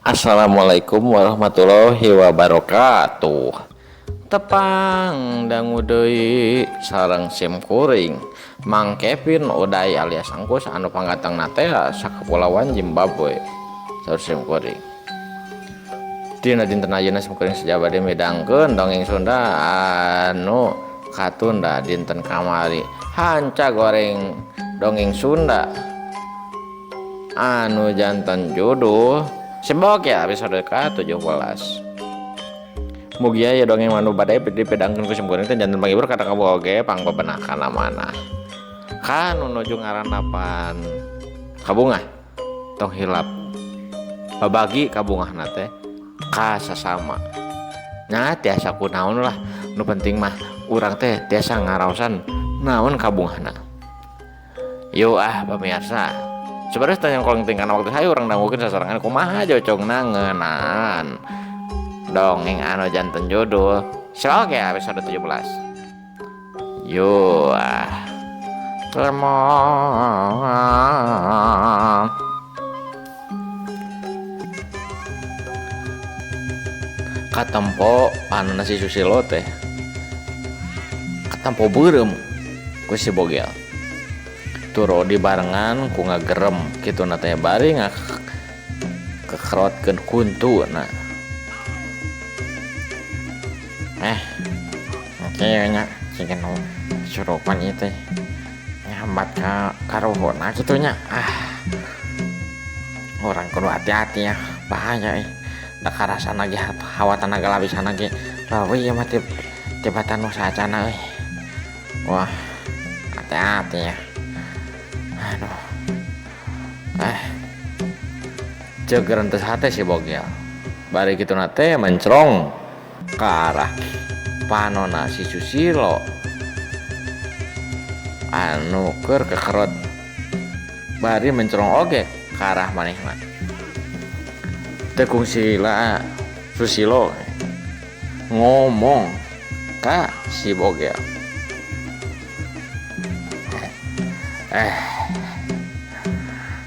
Assalamualaikum warahmatullahi wabarakatuh. Tepang dangu deui sareng sim kuring Mang Kevin Uday alias Angkus anu panggatang nate sakepulauan Zimbabwe. Saur sim kuring. Dina dinten ayeuna sim kuring sajabade midangkeun dongeng Sunda anu katunda dinten kamari. Hanca goreng dongeng Sunda anu janten judul Sebok ya episode ke-17. Mugia ya dongeng manu badai dipedangkeun ku sim kuring teh janten panghibur kada kaboga oge pangbebenahkan amanah. Kan nuju ngaranapan kabungah tong hilap babagi kabungahna teh ka sasama. Nya tiasa kunaon lah, nu penting mah urang teh tiasa ngaraosan naon kabungahna. Yo pemirsa, sebenarnya tanya kolong tingkana waktu saya orang dangukeun sasarangan kumaha jocong ngeunaan dongeng anu janten judul Sebok ya episode 17. Yo lemong katempo anu si Susilo teh katempo beureum ku si Bogel turo dibarengan ku ngagerem kitu na teh bari kekerotkeun kuntu na oke nya cingen surupan ieu teh nyambat ka rohona kitu nya orang kudu hati-hati ya bahaya da karasana ge hawatan galabisan ge leuwih ieu mah tibatan nu saacana wah hati-hati ya. Aduh, cegeran teh hate si Bogel. Bari kitu nate mencrong ke arah panona si Susilo anu keur kekerot. Bari mencrong oge ke arah manehna. Teh kungsila Susilo ngomong ka si Bogel.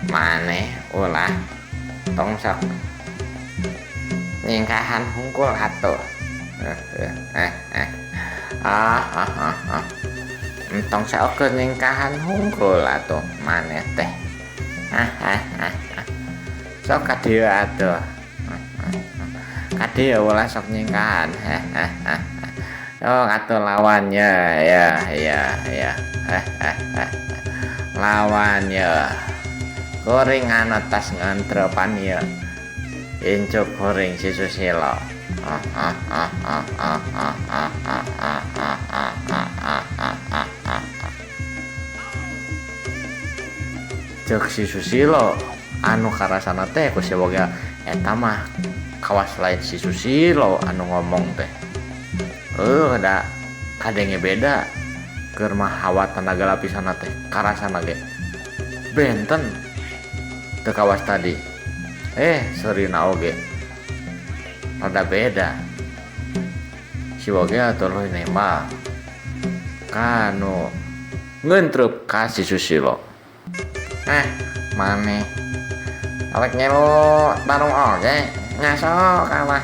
Maneh ulah tong sok nyingkahan hungkul atuh. Entong sok nyingkahan hungkul atuh maneh teh. Sok ka dieu atuh. Ka dieu ulah sok nyingkahan. Sok atuh lawannya ya. Lawannya goreng atas ngantrepan ya incuk goreng si Susilo. Cek si Susilo anu karasana teh ku si Bogel eta mah kawas lain si Susilo anu ngomong teh da kadenge beda keur mah hawa tenaga lapisan teh karasana ge benten teu kawas tadi serina oge rada beda. Si Bogel tuluy nembak kanu ngentreup ka si Susilo. Maneh awek nyelu tarung oge ngaso kalah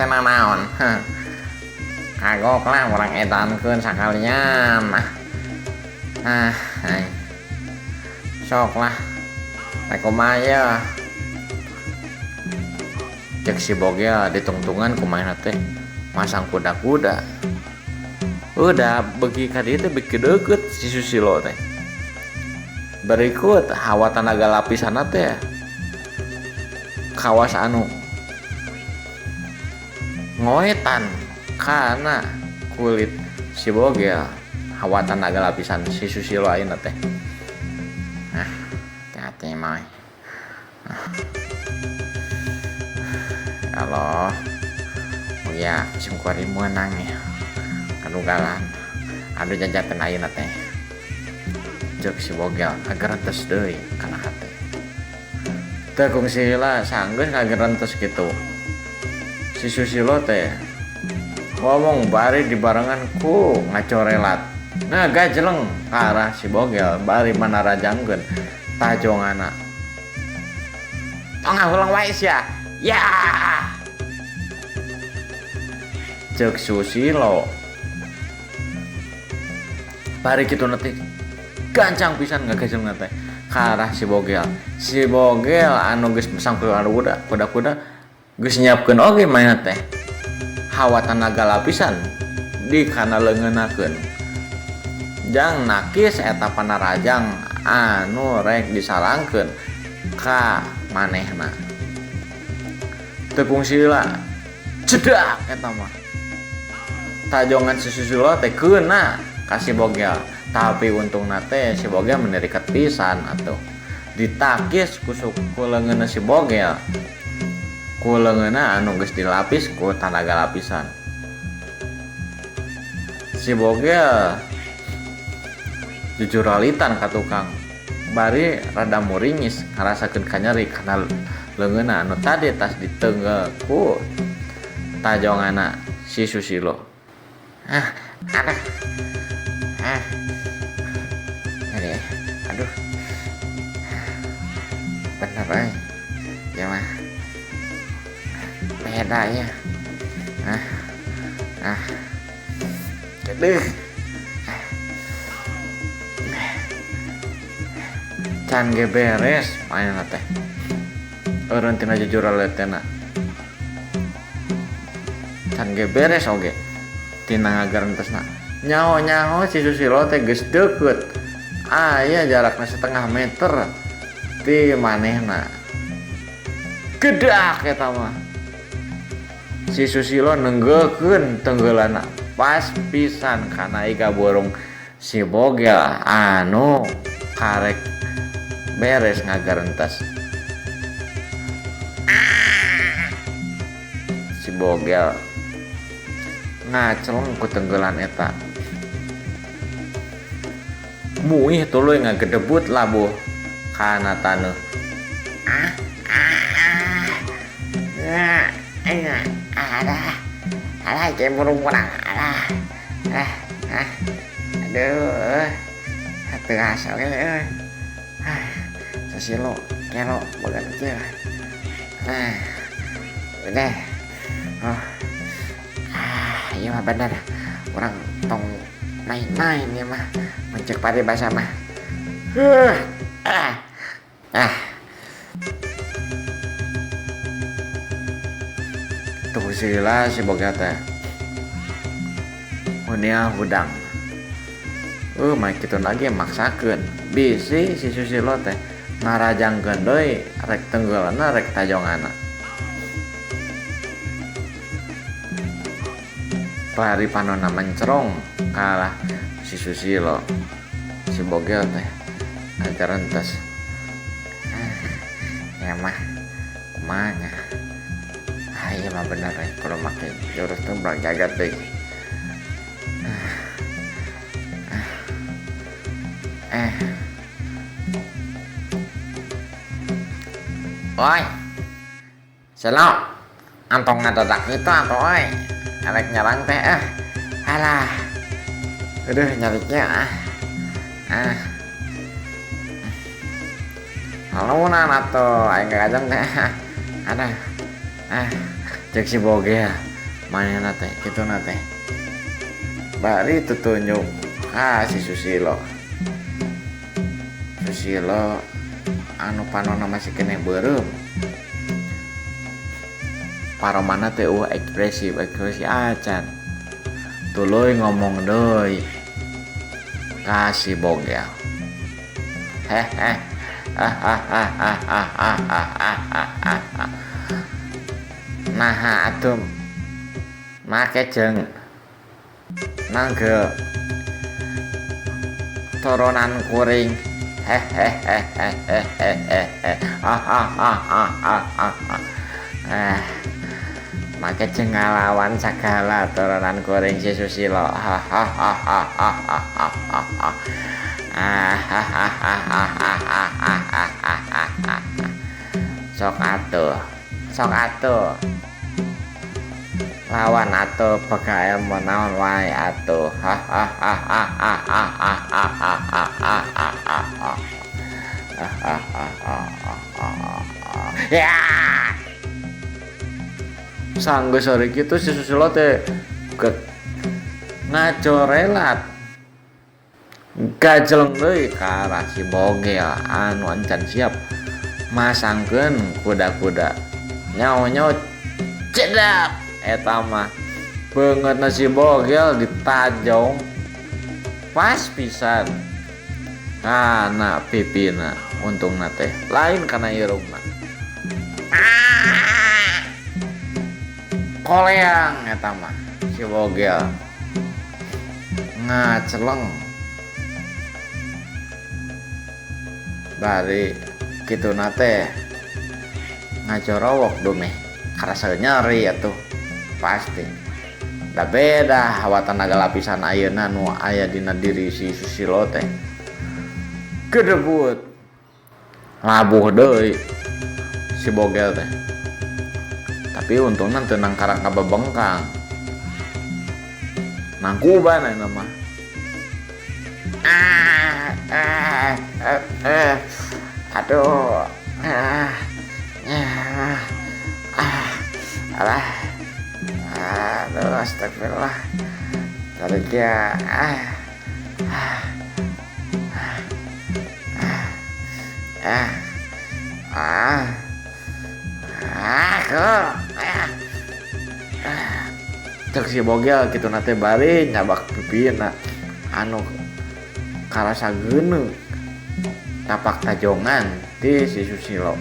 tenang naon. Kagok lah orang edankeun sakalian sok lah kumaha cek si Bogel ditungtungan kumaha teh masang kuda-kuda udah begi ka dieu teh beki deukeut si Susilo teh berikut hawa tenaga lapisan teh kawas anu ngoetan karena kulit si Bogel hawa tenaga lapisan si Susilo ayeuna teh. Hati-hati mah. Allah. Ya, sim kuring meunang ya. Kanugalan. Anu janjakeun ayeuna teh. Cek si Bogel kagerentes deui kana hate. Teu kungsila sanggeus kagerentes kitu. Si Susilo teh ngomong bari dibarengan ku ngacorelat gajeleng ke arah si Bogel bari manarajangkeun tajongana ngahulang wae sia. Ya. Cek Susilo. Bari kitu nanti gancang pisan ngagajeun teh ka arah si Bogel. Si Bogel anu geus sangkul anu kuda geus nyiapkeun oge mainna teh. Hawa tanaga lapisan di kana leungeunnakeun. Jang nakis eta panarajang anu rek disarangkeun ka manehna. Tepung sila cedak eta mah. Tajongan si Susilo teh keuna ka si Bogel. Tapi untung nate si Bogel menerikat pisan atuh. Ditakis ku leungeunna si Bogel. Ku leungeunna anu geus dilapis ku tanaga lapisan. Si Bogel jujur alitan ka tukang. Bari rada muringis ngarasakeun kanyeri kana leungeunna anu tadi tas diteunggel ku tajonganna si Susilo. Aduh, bener ya mah beda ya. Gedeh can ge beres mainna teh eureun tina jujur aletena can ge beres oge tina ngagarentesna nyaho si Susilo teh geus deukeut aya jarakna setengah meter ti manehna gedak eta mah si Susilo nenggeukeun tenggeulana pas pisan kana iga burung si Bogel anu karek beres ngagarentes. Si Bogel ngaceleng ku tenggelan eta. Muih tuluy ngagedebut labuh kana taneuh. Alah kayak burung kurang. Aduh. Hati asal euy. Susilo kelo bagan teh. Udah. Iya mah bener. Orang tong main-main ya mah. Mencek pade bahasa mah. Tuh sila si Bogel teh. Munia hudang. Main kitu lagi maksakeun. Bisi si Susilo teh ngarajangkeun deui rek tenggeulana rek tajonganna. Pari panonna mencerong kalah si Susilo. Si Bogel teh ngagarentes. Ya mah kumaha. Iya mah bener kalau make jurus tembak jagat deui. Oi, Selo, antong ngadadak itu apa oi? Arek nyerang teh alah. Aduh nyariknya Halunan atuh aing gajang teh. Ada. Cek si Bogel manehna teh kituna teh. Bari tutunjuk si Susilo. Susilo anu panonna masih kene beureum. Paromana teh ekspresi acan. Tuluy ngomong deui ka si Bogel. Nah atuh make jeung nangge turunan kuring. Make jeung ngalawan sagala turunan kuring si Susilo. Sok atuh lawan atuh pagae menaon wae atuh. Ya sanggeus sore kitu si Susilo teh ngacorelat gajeleng deui ka arah si Bogel anu encan siap masangkeun kuda-kuda nyaho-nyaho cedak eta mah beungeutna si Bogel ditajong pas pisan kana pipina untungna teh lain kana irungna koleang eta mah si Bogel ngaceleng bari kitu nate ngacorowok domeh karasa nyeri atuh pasti da beda hawa tenaga lapisan ayeuna nu aya dina diri si Susilo teh gedebut labuh deui si Bogel teh tapi untungna teu nang karang kabebengkang nangkuban ayeuna mah aduh alah aduh astagfirullah tarik ya cek si Bogel kitu nate bari nyabak pipina anu karasa geuneu tapak tajongan ti si Susilo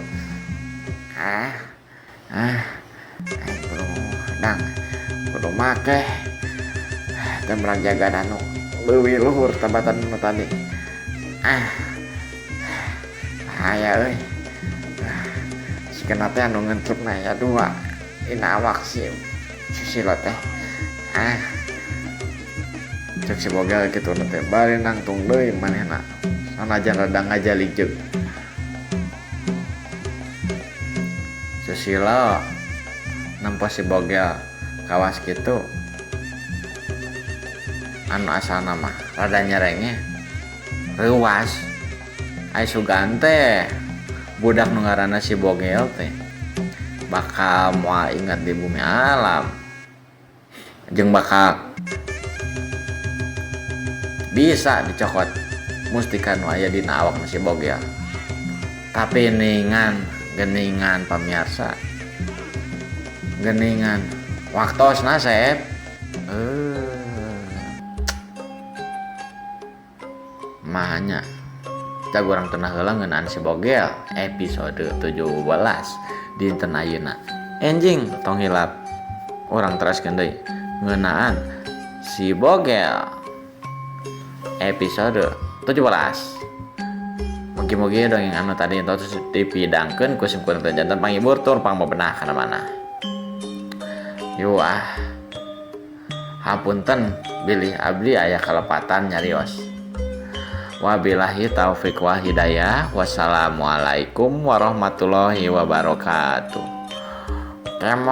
kudu make teh merajaga anu leuwih luhur tabatan nu tadi bahaya euy sikeun teh anu ngentrupna ya dua ina awak si Susilo teh cek si Bogel kitu teh bari nangtung deui manehna sanajan rada ngajalijeug Susilo nempo si Bogel kawas kitu anu asalna mah rada nyerenge reuwas ai sugan teh budak nu ngaranna si Bogel teh bakal moal ingat di bumi alam jeung bakal bisa dicokot mustika nu aya dina awak si Bogel tapi geningan pamirsa geningan waktosna Sep mahanya cak urang teu heula ngeunaan si Bogel episode 17 dinten ayeuna enjing tong hilap urang teraskeun deui ngeunaan si Bogel episode 17 mugi-mugi dongeng anu tadi tos dipidangkeun ku simkuring janten panghibur tur pangbebenah kana mana hapunten bilih abdi aya kalepatan nyarios wabillahi taufik wal hidayah wassalamualaikum warahmatullahi wabarakatuh. Kemong